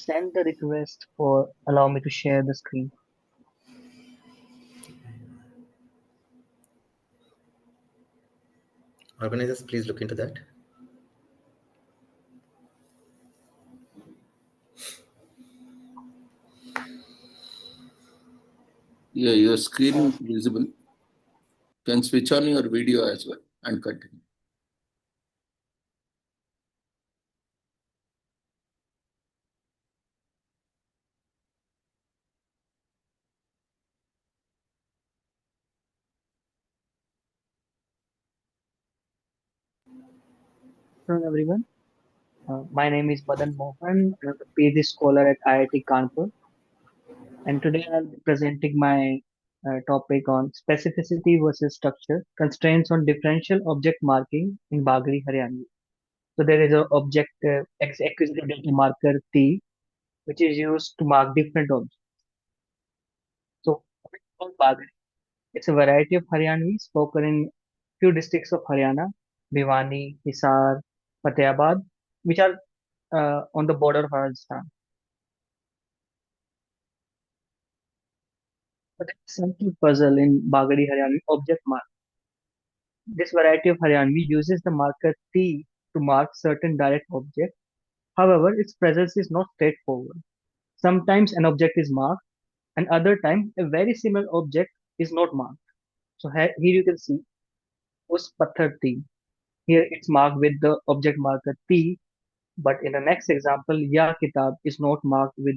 send the request for allow me to share the screen. Organizers, please look into that. Yeah, your screen is visible. You can switch on your video as well and continue. Hello everyone. My name is Madan Mohan. I'm a PhD scholar at IIT Kanpur, and today I'll be presenting my topic on specificity versus structure, constraints on differential object marking in Bagri Haryana. So there is a object acquisitive data marker T, which is used to mark different objects. So what is called Bagri? It's a variety of Haryanvi spoken in few districts of Haryana, Bhiwani, Hisar, Fatehabad, which are on the border of Rajasthan. But the central puzzle in Bagadi Haryanvi object mark. This variety of Haryanvi uses the marker T to mark certain direct objects. However, its presence is not straightforward. Sometimes an object is marked, and other times a very similar object is not marked. So here you can see Us Pathar T. Here it's marked with the object marker T, but in the next example, Ya Kitab is not marked with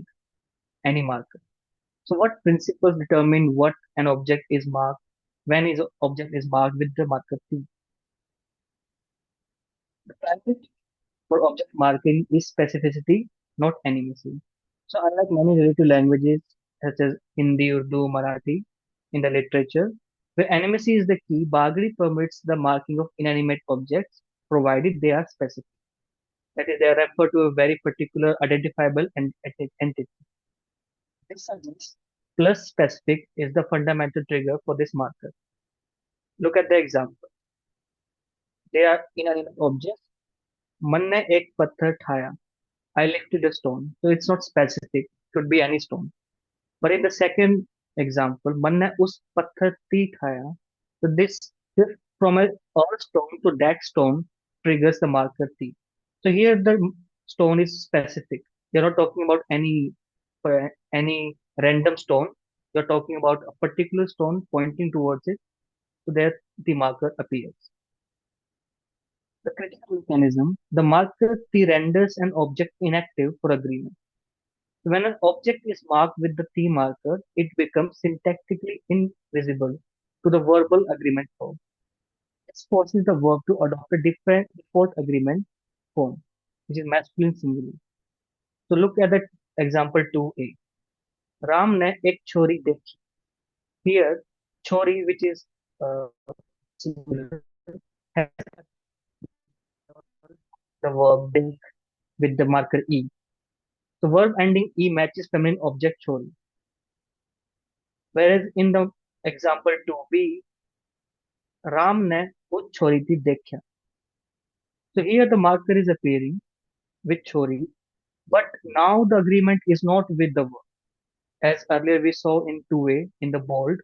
any marker. So what principles determine what an object is marked when an object is marked with the marker T? The primary for object marking is specificity, not animacy. So unlike many related languages such as Hindi, Urdu, Marathi in the literature, where animacy is the key, Bagri permits the marking of inanimate objects provided they are specific. That is, they are referred to a very particular identifiable entity. This suggests plus specific is the fundamental trigger for this marker. Look at the example. They are inanimate objects. मन ने एक पत्थर ठाया. I lifted a stone. So it's not specific. Could be any stone. But in the second example, मन ने उस पत्थर ती ठाया. So this shift from a all stone to that stone triggers the marker T. So here the stone is specific. You're not talking about any random stone. You're talking about a particular stone pointing towards it. So there the marker appears. The critical mechanism, the marker T renders an object inactive for agreement. When an object is marked with the T marker, it becomes syntactically invisible to the verbal agreement form. This forces the verb to adopt a different default agreement form, which is masculine singular. So look at the example 2a. Ram ne ek chori dekhi. Here, chori, which is singular, has the verb dekh with the marker e. The verb ending e matches feminine object chori. Whereas in the example 2b, Ram ने वो छोरी थी देखा. So here the marker is appearing with chori, but now the agreement is not with the verb. As earlier we saw in 2a in the bold,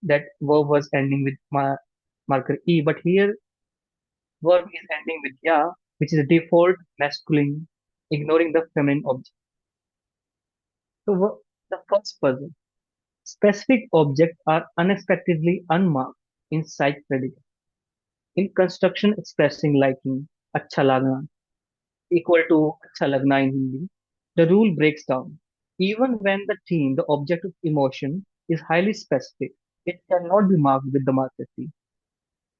that verb was ending with marker e, but here verb is ending with ya, which is a default masculine, ignoring the feminine object. So the first puzzle. Specific objects are unexpectedly unmarked in site predicate. In construction expressing liking, अच्छा लगना equal to अच्छा लगना in Hindi, the rule breaks down. Even when the theme, the object of emotion, is highly specific, it cannot be marked with the marker T.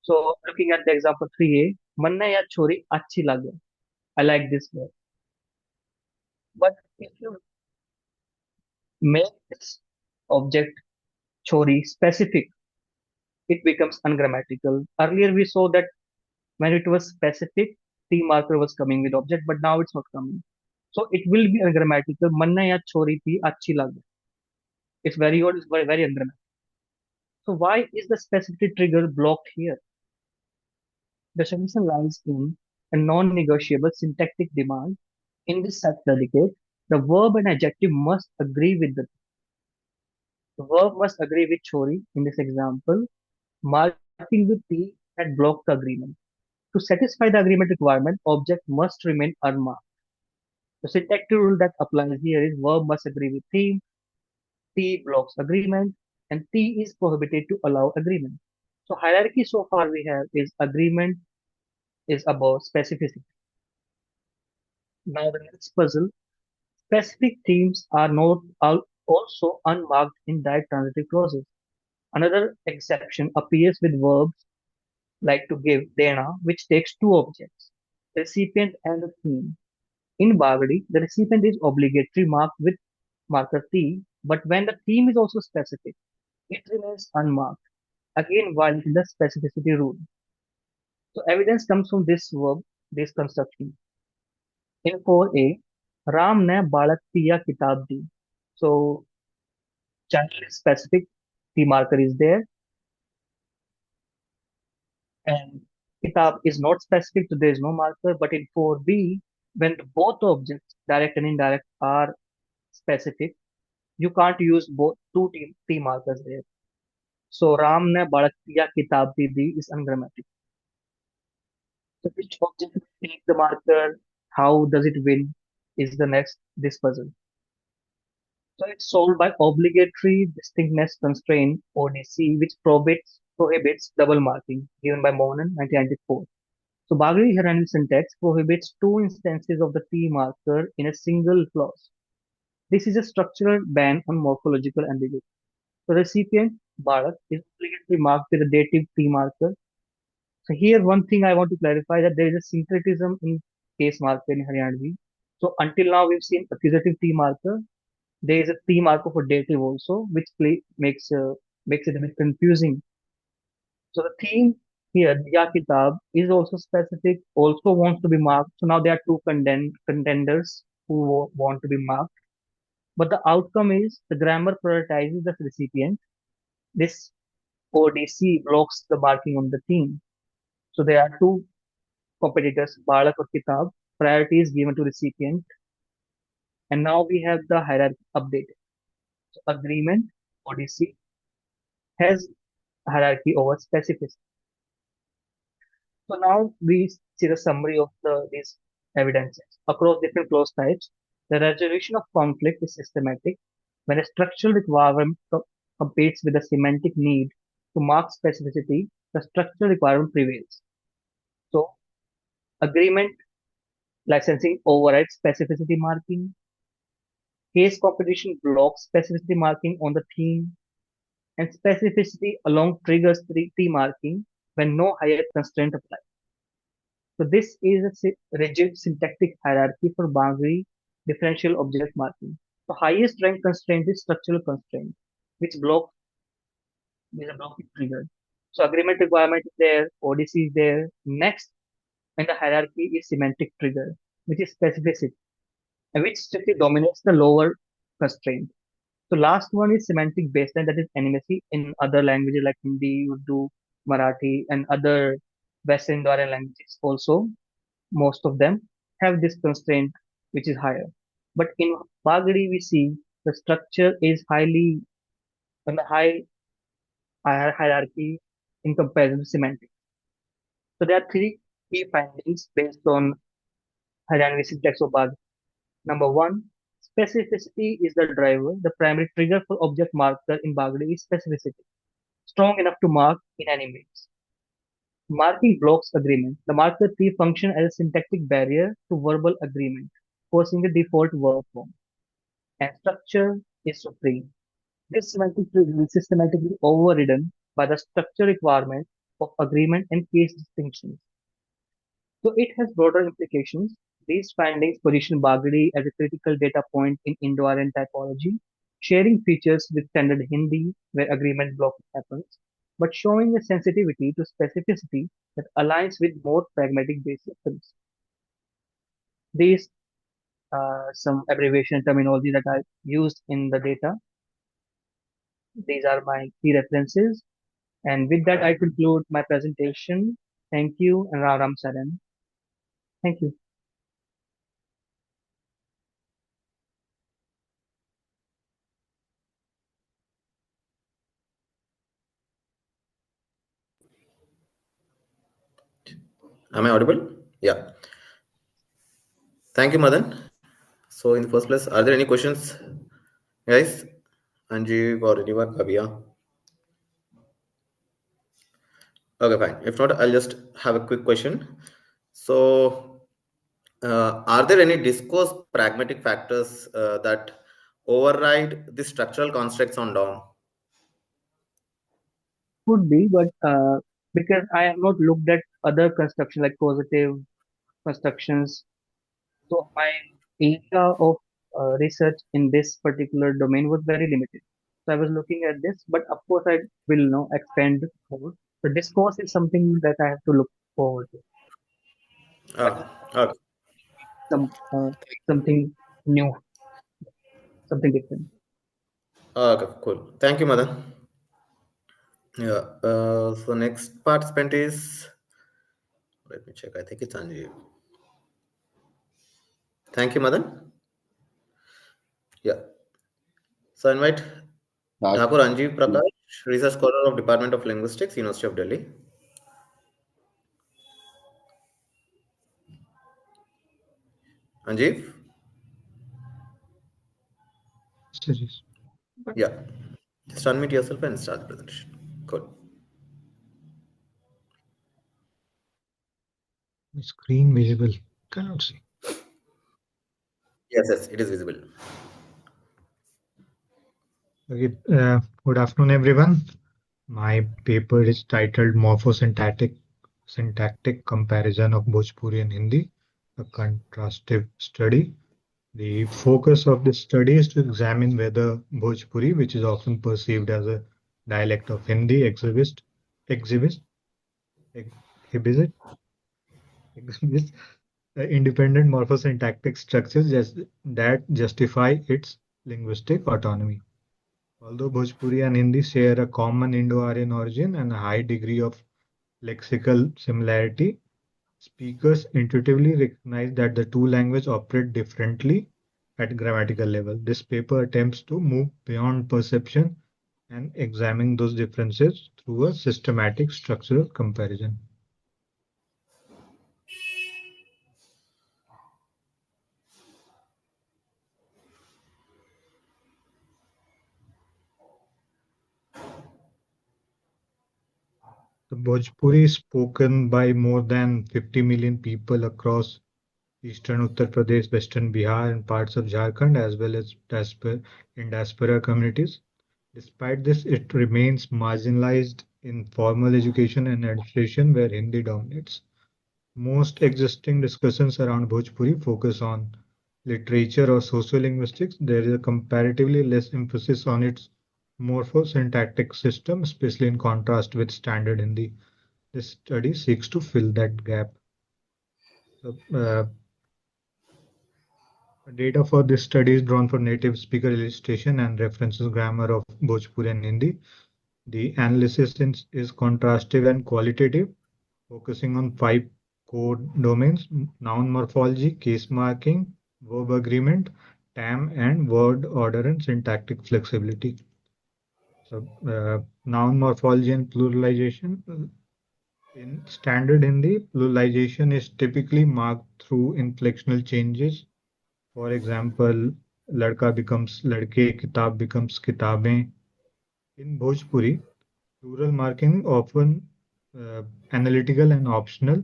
So looking at the example 3a, manna ya chori achhi lage. I like this word. But if you make this object chori specific, it becomes ungrammatical. Earlier we saw that when it was specific, T marker was coming with object, but now it's not coming. So it will be ungrammatical. Manna ya chori thi achhi lage. It's very odd, it's very ungrammatical. So why is the specificity trigger blocked here? The solution lies in a non-negotiable syntactic demand in this set predicate The verb and adjective must agree with the verb must agree with Chori in this example. Marking with T had blocked the agreement. To satisfy the agreement requirement, object must remain unmarked. The syntactic rule that applies here is verb must agree with theme, T blocks agreement, and T is prohibited to allow agreement. So hierarchy so far we have is agreement is above specificity. Now the next puzzle, specific themes are not also unmarked in direct transitive clauses. Another exception appears with verbs like to give, dena, which takes two objects, the recipient and the theme. In Bagadi, the recipient is obligatory marked with marker T, but when the theme is also specific, it remains unmarked, again violating the specificity rule. So evidence comes from this verb, this construction. In 4a, Ram ne balak piya kitab di. So child is specific, the marker is there, and kitab is not specific, so there is no marker. But in 4b, when both objects, direct and indirect, are specific, you can't use both two T markers there. So Ram ne balak piya kitab di is ungrammatic. So which object will take the marker? How does it win? Is the next this puzzle. So it's solved by obligatory distinctness constraint (ODC), which prohibits double marking, given by Monan 1994. So Bagri-Hirani syntax prohibits two instances of the T marker in a single clause. This is a structural ban on morphological ambiguity. So recipient Bharat is obligatory marked with a dative T marker. So here one thing I want to clarify that there is a syncretism in case marker in Haryanvi. So until now we've seen accusative T marker. There is a T marker for dative also, which makes it a bit confusing. So the theme here, Ya Kitab, is also specific, also wants to be marked. So now there are two contenders who want to be marked. But the outcome is the grammar prioritizes the recipient. This ODC blocks the marking on the theme. So there are two competitors, Balak or Kitab. Priority is given to recipient. And now we have the hierarchy updated. So agreement, ODC, has hierarchy over specificity. So now we see the summary of these evidences. Across different clause types, the resolution of conflict is systematic when a structural requirement competes with the semantic need to mark specificity, the structural requirement prevails. So agreement licensing overrides specificity marking. Case competition blocks specificity marking on the theme, and specificity alone triggers T marking when no higher constraint applies. So this is a rigid syntactic hierarchy for boundary differential object marking. The highest rank constraint is structural constraint, which block is a blocking trigger. So agreement requirement is there, ODC is there. Next in the hierarchy is semantic trigger, which is specificity, and which strictly dominates the lower constraint. So last one is semantic baseline, that is animacy in other languages like Hindi, Urdu, Marathi, and other West Indian languages also. Most of them have this constraint which is higher. But in Bagadi, we see the structure is highly on the higher hierarchy in comparison to semantics. So there are three key findings based on Hierarchy syntax of Bagadi. Number one, specificity is the driver. The primary trigger for object marker in Bagadi is specificity, strong enough to mark in any means. Marking blocks agreement. The marker T function as a syntactic barrier to verbal agreement, forcing a default verb form. And structure is supreme. This semantic trigger is systematically overridden by the structure requirement of agreement and case distinctions. So it has broader implications. These findings position Bagadi as a critical data point in Indo-Aryan typology, sharing features with standard Hindi where agreement blocking happens, but showing a sensitivity to specificity that aligns with more pragmatic based systems. These are some abbreviation terminology that I used in the data. These are my key references. And with that, I conclude my presentation. Thank you, and Ram Saran. Thank you. Am I audible? Yeah. Thank you, Madan. So, in the first place, are there any questions, guys? Anjeev or anyone? Kavya? Okay, fine. If not, I'll just have a quick question. So, are there any discourse pragmatic factors that override the structural constructs on DOM? Could be, but because I have not looked at other construction like positive constructions, so my area of research in this particular domain was very limited. So I was looking at this, but of course I will now expand more. So discourse is something that I have to look forward to. But Okay, okay, some something new, something different. okay, cool. Thank you, Madan. Yeah. So next participant is. Let me check. I think it's Anjeev. Thank you, Madan. Yeah. So I invite Raj, Thakur Anjeev Prakash, Research Scholar of Department of Linguistics, University of Delhi. Anjeev? Series. But Yeah. Just unmute yourself and start the presentation. Cool. the screen visible. Cannot see. Yes, yes, it is visible. Okay. Good afternoon, everyone. My paper is titled Syntactic Comparison of Bhojpuri and Hindi, a contrastive study. The focus of this study is to examine whether Bhojpuri, which is often perceived as a dialect of Hindi, exhibits, exhibits, exhibits independent morphosyntactic structures that justify its linguistic autonomy. Although Bhojpuri and Hindi share a common Indo-Aryan origin and a high degree of lexical similarity, speakers intuitively recognize that the two languages operate differently at grammatical level. This paper attempts to move beyond perception and examine those differences through a systematic structural comparison. The Bhojpuri is spoken by more than 50 million people across eastern Uttar Pradesh, western Bihar, and parts of Jharkhand, as well as in diaspora communities. Despite this, it remains marginalized in formal education and administration where Hindi dominates. Most existing discussions around Bhojpuri focus on literature or sociolinguistics. There is a comparatively less emphasis on its morphosyntactic system, especially in contrast with standard Hindi. This study seeks to fill that gap. So, data for this study is drawn from native speaker illustration and references grammar of Bhojpuri and Hindi. The analysis is contrastive and qualitative, focusing on five core domains: noun morphology, case marking, verb agreement, TAM, and word order and syntactic flexibility. So, noun morphology and pluralization. In standard Hindi, pluralization is typically marked through inflectional changes. For example, ladka becomes ladke, kitab becomes kitabein. In Bhojpuri, plural marking often analytical and optional.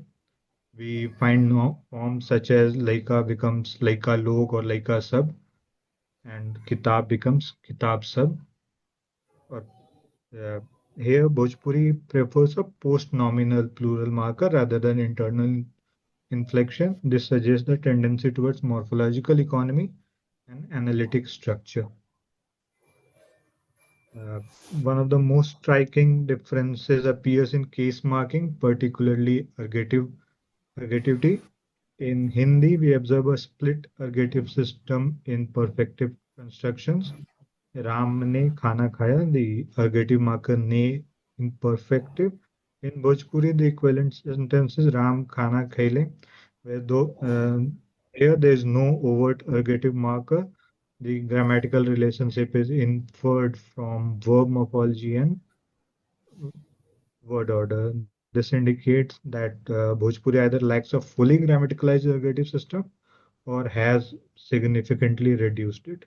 We find no forms such as laika becomes laika log or laika sab, and kitab becomes kitab sab. Or uh, here, Bhojpuri prefers a post-nominal plural marker rather than internal inflection. This suggests the tendency towards morphological economy and analytic structure. Uh, One of the most striking differences appears in case marking, particularly ergativity. In Hindi, we observe a split ergative system in perfective constructions. Ram ne khana khaya, the ergative marker ne in perfective. In Bhojpuri, the equivalent sentence is Ram khana khaile, where though here there is no overt ergative marker. The grammatical relationship is inferred from verb morphology and word order. This indicates that Bhojpuri either lacks a fully grammaticalized ergative system or has significantly reduced it.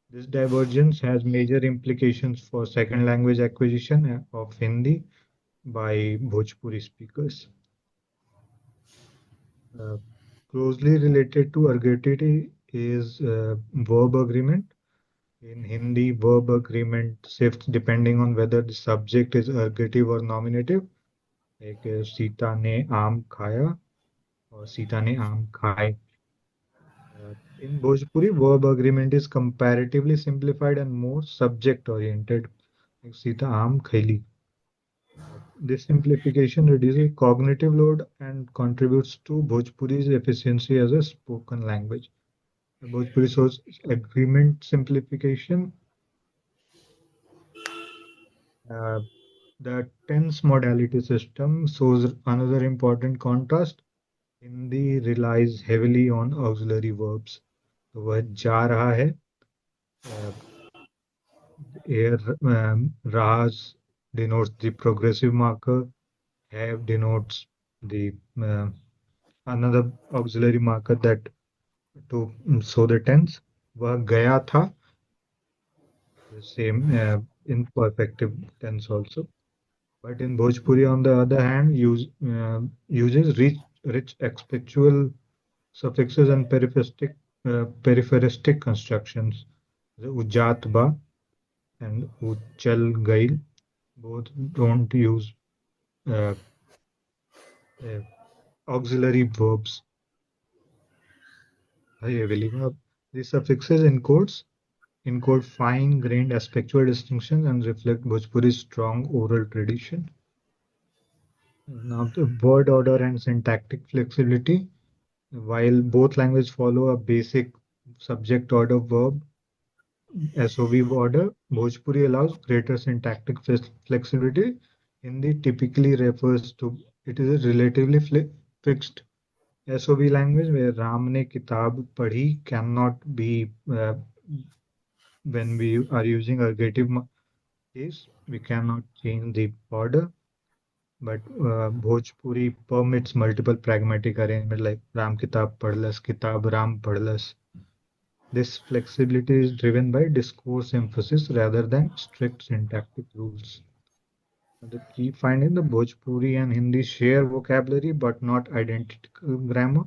This divergence has major implications for second language acquisition of Hindi by Bhojpuri speakers. Uh, Closely related to ergativity is verb agreement. In Hindi, verb agreement shifts depending on whether the subject is ergative or nominative, like Sita ne aam khaya or Sita ne aam khai. In Bhojpuri, verb agreement is comparatively simplified and more subject oriented, like Sita aam khaili. This simplification reduces cognitive load and contributes to Bhojpuri's efficiency as a spoken language. Bhojpuri shows agreement simplification. Uh, the tense modality system shows another important contrast. Hindi relies heavily on auxiliary verbs. तो वह जा रहा है. Uh, Here, Raj denotes the progressive marker. Have denotes the another auxiliary marker that to show the tense. वह गया था. The same in perfective tense also. But in Bhojpuri, on the other hand, uses rich expectual suffixes and peripheristic constructions. The ujat ba and uchal gail both don't use uh, uh, auxiliary verbs heavily. These suffixes encode fine-grained aspectual distinctions and reflect Bhojpuri's strong oral tradition. Now, the word order and syntactic flexibility. While both languages follow a basic subject order verb SOV order, Bhojpuri allows greater syntactic flexibility. Hindi typically refers to it is a relatively fixed SOV language where Ram ne kitab padhi cannot be when we are using ergative case, we cannot change the order. But Bhojpuri permits multiple pragmatic arrangement like Ram Kitab Padlas, Kitab Ram Padlas. This flexibility is driven by discourse emphasis rather than strict syntactic rules. The key finding the Bhojpuri and Hindi share vocabulary but not identical grammar.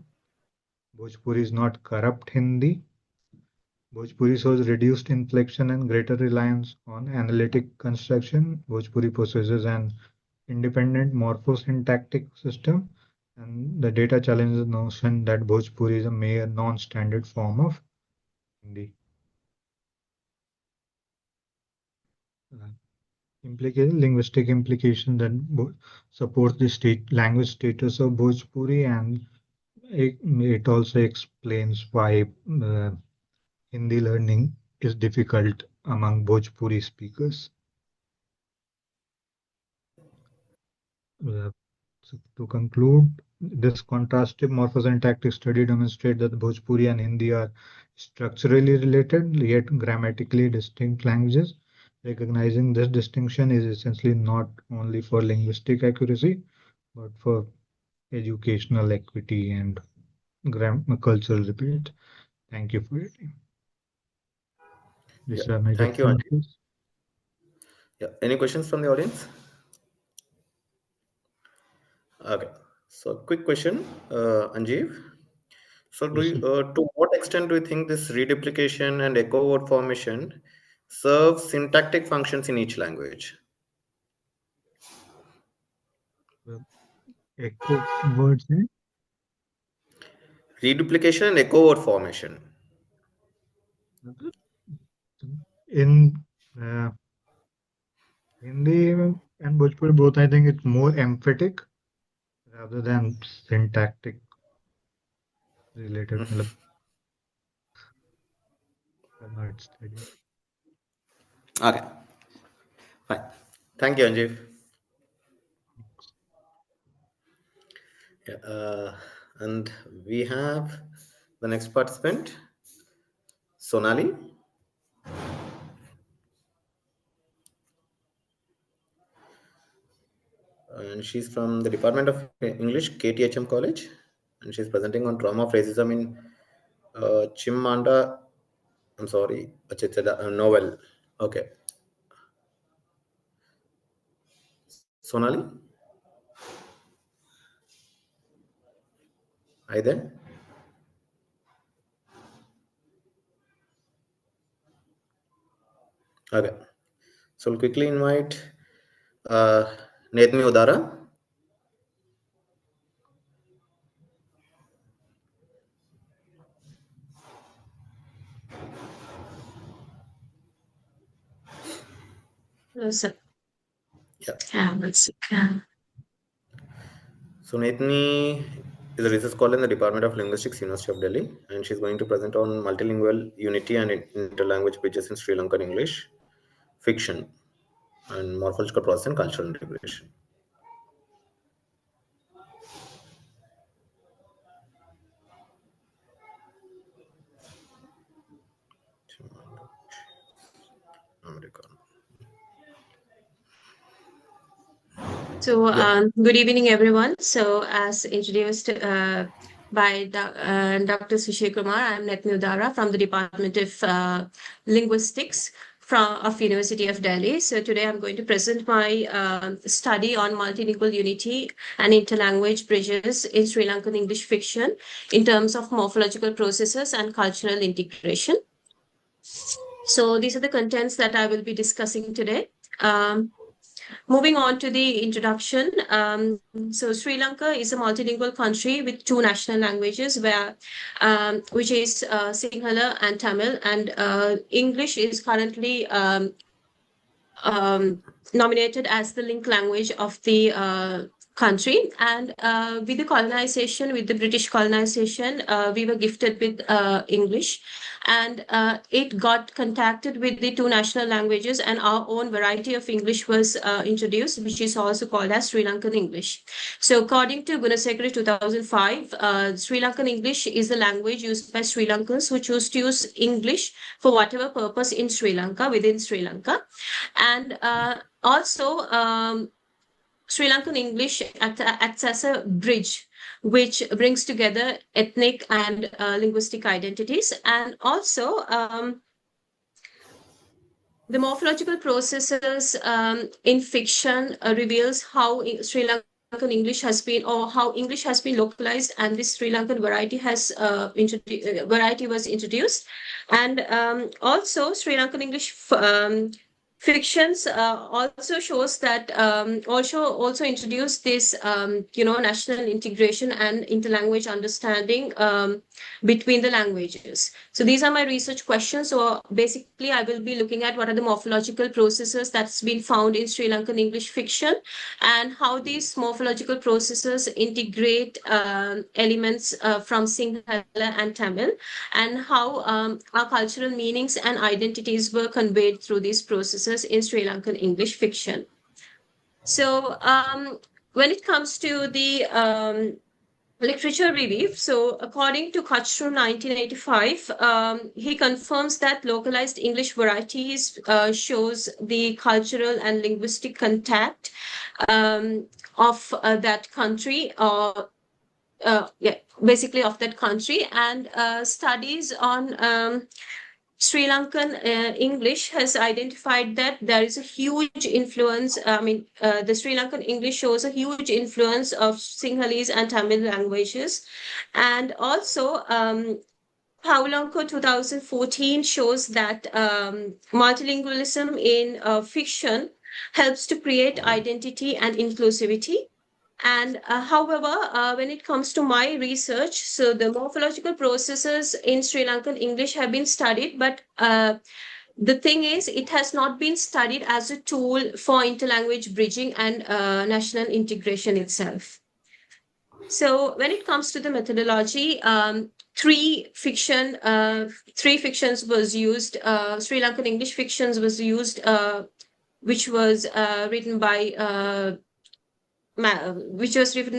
Bhojpuri is not corrupt Hindi. Bhojpuri shows reduced inflection and greater reliance on analytic construction. Bhojpuri possesses an independent morphosyntactic system, and the data challenges the notion that Bhojpuri is a mere non-standard form of Hindi. Linguistic implication that supports the language status of Bhojpuri, and it also explains why Hindi learning is difficult among Bhojpuri speakers. So to conclude, this contrastive morphosyntactic study demonstrates that Bhojpuri and Hindi are structurally related yet grammatically distinct languages. Recognizing this distinction is essentially not only for linguistic accuracy, but for educational equity and cultural repeat. Thank you for your time. These Yeah, are my thank you, Anjeev. references. Yeah, any questions from the audience? Okay, so quick question, Anjeev. So, Yes, sir. to what extent do you think this reduplication and echo word formation serve syntactic functions in each language? Echo words. Reduplication and echo word formation. In uh, Hindi and Bhojpuri both, I think it's more emphatic rather than syntactic related. मतलब, I've not studied. Okay, fine. Thank you, Anjeev. Yeah, and we have the next participant, Sonali. And and she's from the Department of English, KTHM College, and she's presenting on trauma of racism in Chimamanda. I'm sorry, it's a novel. Okay, Sonali, are you there? Okay, so we'll quickly invite uh, Netmi Udara. Hello, sir. Yeah. One second. So Netmi is a research scholar in the Department of Linguistics, University of Delhi, and she's going to present on multilingual unity and interlanguage bridges in Sri Lankan English fiction and morphological process and cultural integration. So, Yeah. good evening, everyone. So, as introduced by Dr. Sushil Kumar, I'm Netmi Udara from the Department of Linguistics of University of Delhi. So, today I'm going to present my study on multilingual unity and interlanguage bridges in Sri Lankan English fiction in terms of morphological processes and cultural integration. So, these are the contents that I will be discussing today. Moving on to the introduction. So Sri Lanka is a multilingual country with two national languages, which is Sinhala and Tamil, and English is currently nominated as the link language of the country. And with the British colonization, we were gifted with English, and it got contacted with the two national languages, and our own variety of English was introduced, which is also called as Sri Lankan English. So according to Gunasekara 2005, Sri Lankan English is the language used by Sri Lankans who choose to use English for whatever purpose in Sri Lanka, within Sri Lanka. And also, Sri Lankan English acts as a bridge which brings together ethnic and linguistic identities. And also, the morphological processes in fiction reveals how Sri Lankan English has been, or how English has been localized, and this Sri Lankan variety was introduced. And also, Sri Lankan English fictions also shows that also introduced this national integration and interlanguage understanding between the languages. So these are my research questions. So basically I will be looking at what are the morphological processes that's been found in Sri Lankan English fiction, and how these morphological processes integrate elements from Sinhala and Tamil, and how our cultural meanings and identities were conveyed through these processes in Sri Lankan English fiction. So when it comes to the literature review, so according to Kachru 1985, he confirms that localized English varieties shows the cultural and linguistic contact of that country, basically of that country. And studies on Sri Lankan English has identified that there is a huge influence. The Sri Lankan English shows a huge influence of Sinhalese and Tamil languages. And also, Paulanko 2014 shows that multilingualism in fiction helps to create identity and inclusivity. And however, when it comes to my research, so the morphological processes in Sri Lankan English have been studied, but the thing is, it has not been studied as a tool for interlanguage bridging and national integration itself. So when it comes to the methodology, three fictions was used. Sri Lankan English fictions was used, which was written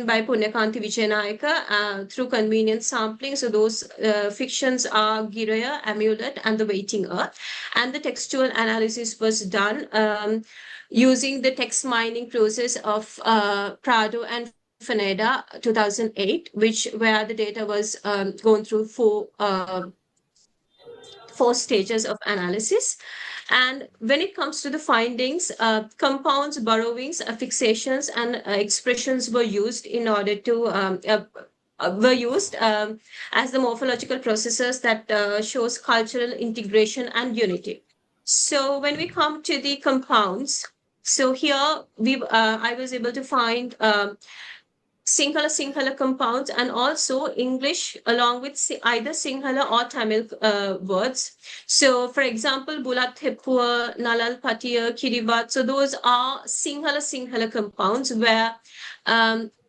by Punyakanti Vijayanayaka through convenient sampling. So those fictions are Giraya, Amulet, and The Waiting Earth. And the textual analysis was done using the text mining process of Prado and Fineda 2008, where the data was going through four stages of analysis. And when it comes to the findings, compounds, borrowings, affixations, and expressions were used in order to as the morphological processes that shows cultural integration and unity. So when we come to the compounds, so here I was able to find Sinhala compounds, and also English along with either Sinhala or Tamil words. So, for example, Bulat Hepua, Nalal Patiya, Kiribat. So those are Sinhala compounds where,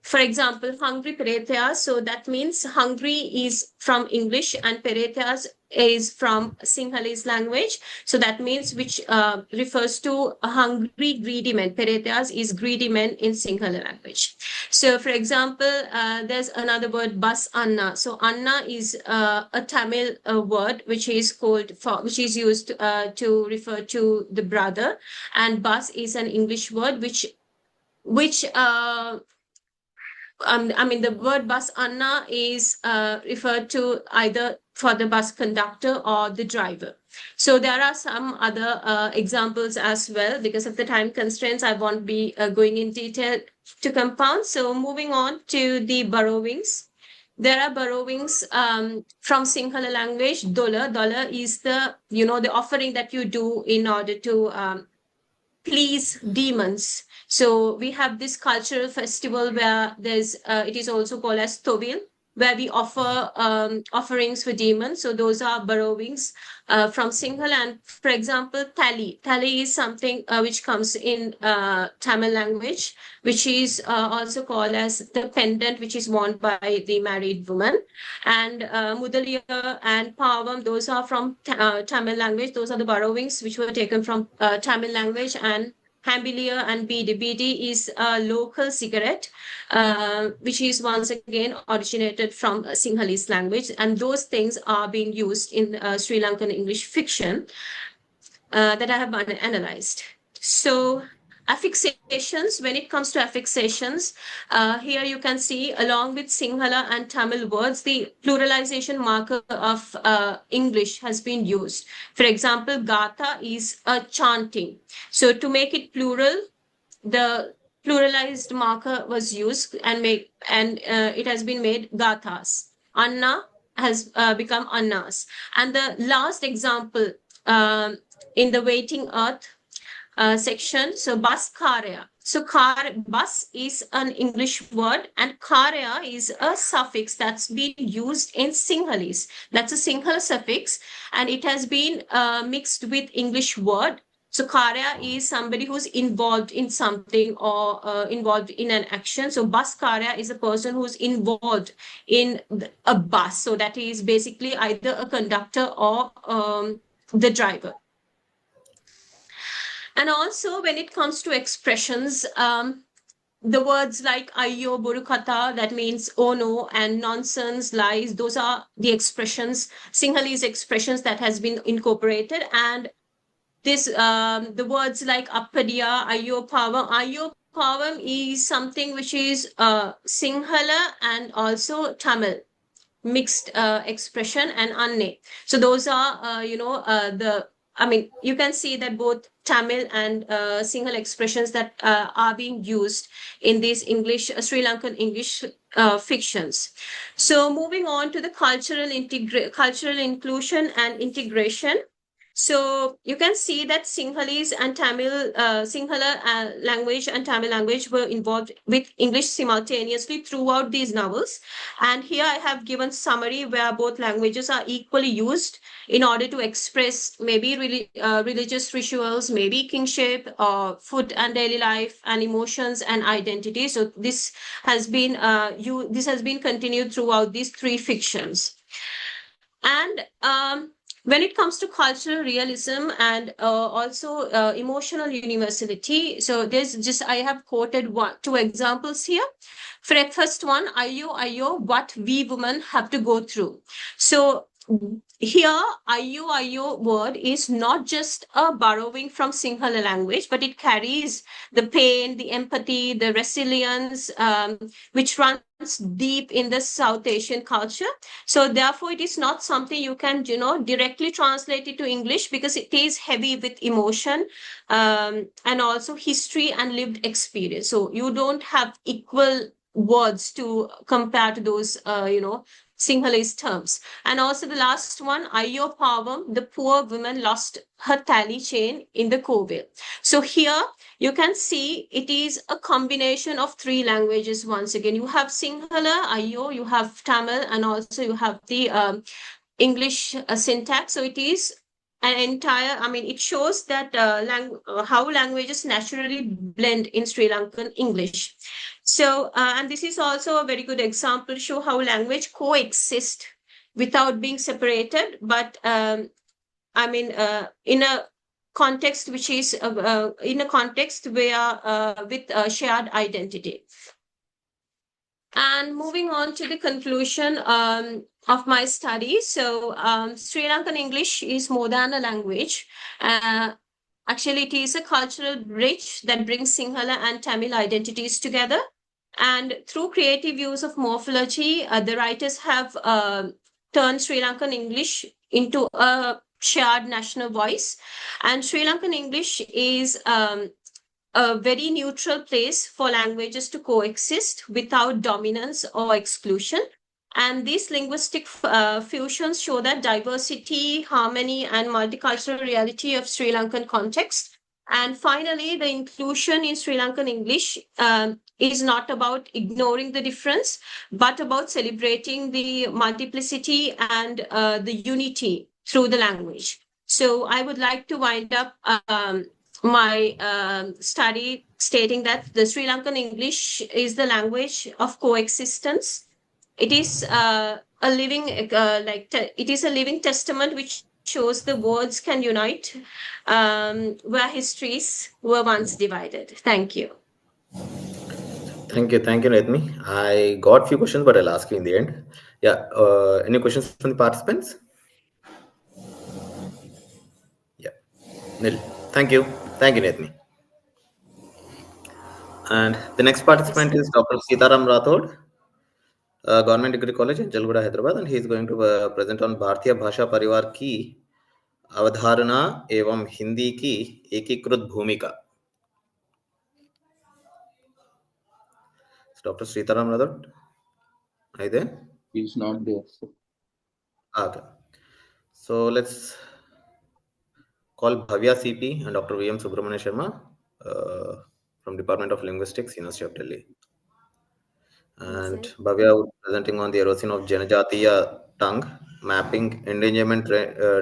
for example, hungry Perethias. So that means hungry is from English and Perethias is from Sinhalese language. So that means which refers to a hungry, greedy men. Perethias is greedy men in Sinhala language. So, for example, there's another word, bas anna. So, anna is a Tamil word which is which is used to refer to the brother, and bus is an English word which I mean, the word bus anna is referred to either for the bus conductor or the driver. So there are some other examples as well. Because of the time constraints, I won't be going in detail to compound. So moving on to the borrowings. There are borrowings from Sinhala language. Dola is the, the offering that you do in order to please demons. So we have this cultural festival where it is also called as Tovil, where we offer offerings for demons. So those are borrowings from Sinhala. And for example, Tali. Tali is something which comes in Tamil language, which is also called as the pendant, which is worn by the married woman. And Mudaliya and Pavam, those are from Tamil language. Those are the borrowings which were taken from Tamil language. And Hambiliya and BD. BD is a local cigarette, which is once again originated from Sinhalese language. And those things are being used in Sri Lankan English fiction that I have analyzed. So affixations, when it comes to affixations, here you can see along with Sinhala and Tamil words, the pluralization marker of English has been used. For example, Gatha is a chanting. So to make it plural, the pluralized marker was used and it has been made Gathas. Anna has become Annas. And the last example in the waiting earth section. So bus karya. So bus is an English word, and karya is a suffix that's been used in Sinhalese. That's a Sinhala suffix, and it has been mixed with English word. So karya is somebody who's involved in something or involved in an action. So bus karya is a person who's involved in a bus. So that is basically either a conductor or the driver. And also when it comes to expressions, the words like ayyo, burukata, that means oh no, and nonsense, lies, those are the expressions, Sinhalese expressions that has been incorporated. And this, the words like appadiya, ayyo pavam is something which is Sinhala and also Tamil mixed expression, and anne. So those are, you can see that both Tamil and Sinhala expressions that are being used in these Sri Lankan English fictions. So moving on to the cultural inclusion and integration. So you can see that Sinhalese and Sinhala language and Tamil language were involved with English simultaneously throughout these novels. And here I have given summary where both languages are equally used in order to express maybe religious rituals, maybe kingship, or food and daily life, and emotions and identity. So this has been continued throughout these three fictions. And when it comes to cultural realism and also emotional universality, so I have quoted two examples here. For the first one, Ayyo, what we women have to go through. So here Ayo word is not just a borrowing from Sinhala language, but it carries the pain, the empathy, the resilience, which runs deep in the South Asian culture. So therefore, it is not something you can, directly translate it to English, because it is heavy with emotion, and also history and lived experience. So you don't have equal words to compare to those, Sinhalese terms. And also the last one, Ayo Pavam, the poor woman lost her tally chain in the Kovel. So here you can see it is a combination of three languages. Once again, you have Sinhala, Ayo, you have Tamil, and also you have the English syntax. So it is an entire, I mean, it shows that how languages naturally blend in Sri Lankan English. So, and this is also a very good example to show how language coexist without being separated, but in a context which is in a context where with shared identity. And moving on to the conclusion of my study. So, Sri Lankan English is more than a language. Actually, it is a cultural bridge that brings Sinhala and Tamil identities together. And through creative use of morphology, the writers have turned Sri Lankan English into a shared national voice. And Sri Lankan English is a very neutral place for languages to coexist without dominance or exclusion. And these linguistic fusions show that diversity, harmony, and multicultural reality of Sri Lankan context. And finally, the inclusion in Sri Lankan English is not about ignoring the difference, but about celebrating the multiplicity and the unity through the language. So I would like to wind up my study stating that the Sri Lankan English is the language of coexistence. It is a living, it is a living testament which shows the words can unite where histories were once divided. Thank you. Thank you, Netmi. I got few questions, but I'll ask you in the end. Yeah. Any questions from the participants? Yeah. Nil. Thank you, Netmi. And the next participant is Dr. Sitaram Rathod, Government Degree College in Jalgura, Hyderabad, and he is going to present on Bharatiya Bhasha Pariwar की अवधारणा एवं हिंदी की एकीकृत भूमिका. Dr. Sitaram Rathod, are you there? He's not there. Okay. So let's call Bhavya CP and Dr. VM Subramania Sharma from Department of Linguistics, University of Delhi. And Bhavya will be presenting on the erosion of Janajatiya tongue, mapping endangerment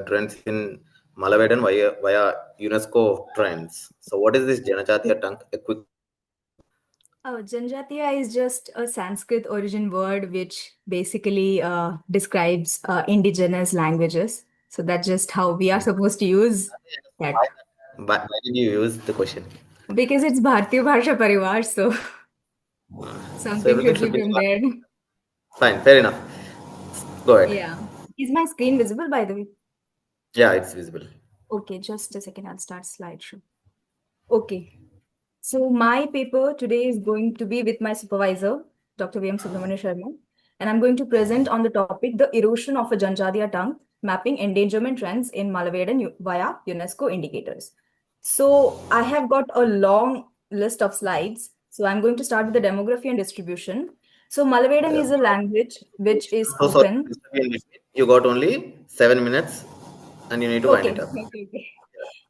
trends in Malayalam via UNESCO trends. So what is this Janajatiya tongue? A quick. Janjatiya is just a Sanskrit origin word which basically describes indigenous languages. So that's just how we are supposed to use that. Why did you use the question? Because it's Bharatiya Bhasha Pariwar, so something everything should be should be from there. Fine, fair enough. Go ahead. Yeah. Is my screen visible, by the way? Yeah, it's visible. Okay, just a second. I'll start slideshow. Okay. So my paper today is going to be with my supervisor, Dr. VM Subramania Sharma, and I'm going to present on the topic, the erosion of a Janjadiya tongue, mapping endangerment trends in Malayalam via UNESCO indicators. So I have got a long list of slides. So I'm going to start with the demography and distribution. So Malayalam is a language which is So sorry, spoken. you got only 7 minutes and you need to wind it up. Okay.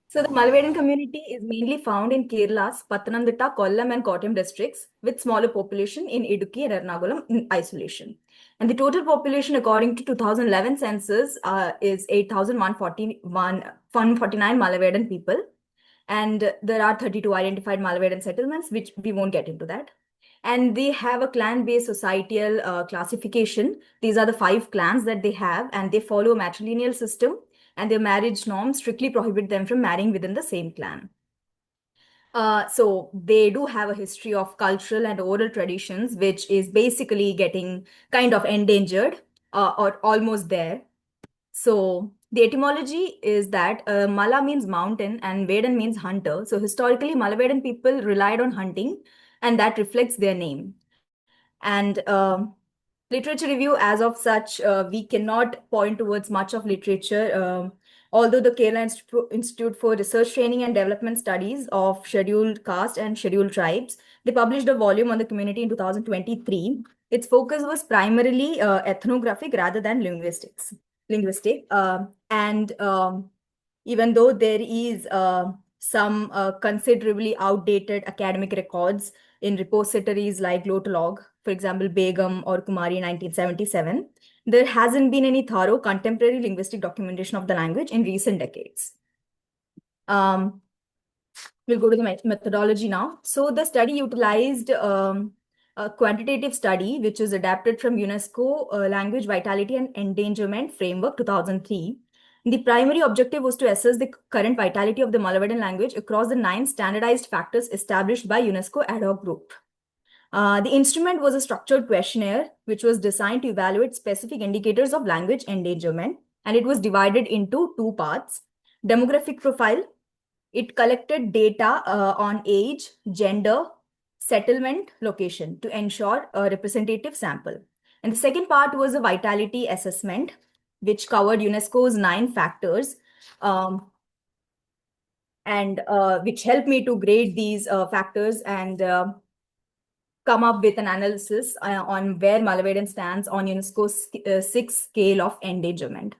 So the Malayalam community is mainly found in Kerala's Pathanamthitta, Kollam and Kottayam districts, with smaller population in Idukki and Ernakulam in isolation. And the total population according to 2011 census is 8,149 Malayalam people. And there are 32 identified Malayalam settlements, which we won't get into that. And they have a clan-based societal classification. These are the 5 clans that they have, and they follow a matrilineal system, and their marriage norms strictly prohibit them from marrying within the same clan. So they do have a history of cultural and oral traditions, which is basically getting kind of endangered or almost there. So the etymology is that Mala means mountain and Vedan means hunter. So historically, Malavedan people relied on hunting, and that reflects their name. And literature review, as of such, we cannot point towards much of literature. Although the Kerala Institute for Research Training and Development Studies of Scheduled Caste and Scheduled Tribes, they published a volume on the community in 2023. Its focus was primarily ethnographic rather than linguistic. And even though there is some considerably outdated academic records in repositories like Glotalog, for example, Begum or Kumari 1977, there hasn't been any thorough contemporary linguistic documentation of the language in recent decades. We'll go to the methodology now. So the study utilized a quantitative study, which is adapted from UNESCO Language Vitality and Endangerment Framework 2003. The primary objective was to assess the current vitality of the Malayalam language across the 9 standardized factors established by UNESCO ad hoc group. The instrument was a structured questionnaire, which was designed to evaluate specific indicators of language endangerment, and it was divided into 2 parts. Demographic profile. It collected data on age, gender, settlement, location to ensure a representative sample. And the second part was a vitality assessment, which covered UNESCO's 9 factors, and which helped me to grade these factors and come up with an analysis on where Malayalam stands on UNESCO's 6 scale of endangerment,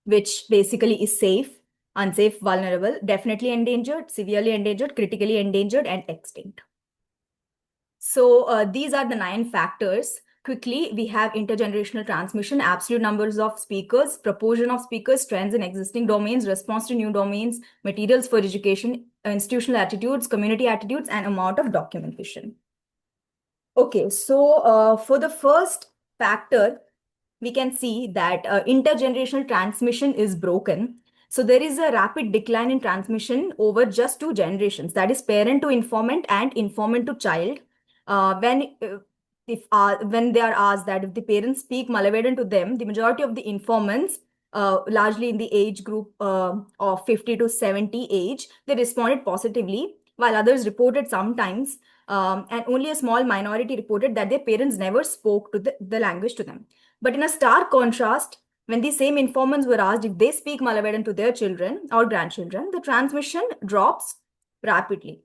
which basically is safe, unsafe, vulnerable, definitely endangered, severely endangered, critically endangered, and extinct. So these are the 9 factors. Quickly, we have intergenerational transmission, absolute numbers of speakers, proportion of speakers, trends in existing domains, response to new domains, materials for education, institutional attitudes, community attitudes, and amount of documentation. Okay, so for the first factor, we can see that intergenerational transmission is broken. So there is a rapid decline in transmission over just 2 generations, that is parent to informant and informant to child. When they are asked that if the parents speak Malayalam to them, the majority of the informants, largely in the age group of 50 to 70 age, they responded positively, while others reported sometimes, and only a small minority reported that their parents never spoke to the language to them. But in a stark contrast, when these same informants were asked if they speak Malayalam to their children or grandchildren, the transmission drops rapidly.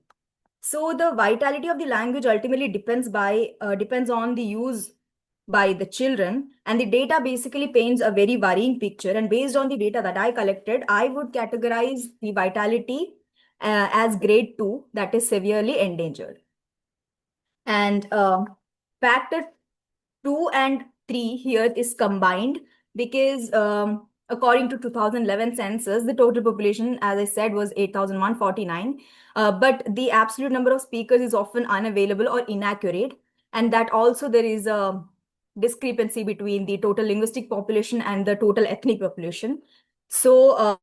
So the vitality of the language ultimately depends on the use by the children, and the data basically paints a very worrying picture. And based on the data that I collected, I would categorize the vitality as grade 2, that is severely endangered. And factor 2 and 3 here is combined because according to 2011 census, the total population, as I said, was 8,149. But the absolute number of speakers is often unavailable or inaccurate. And that also there is a discrepancy between the total linguistic population and the total ethnic population. So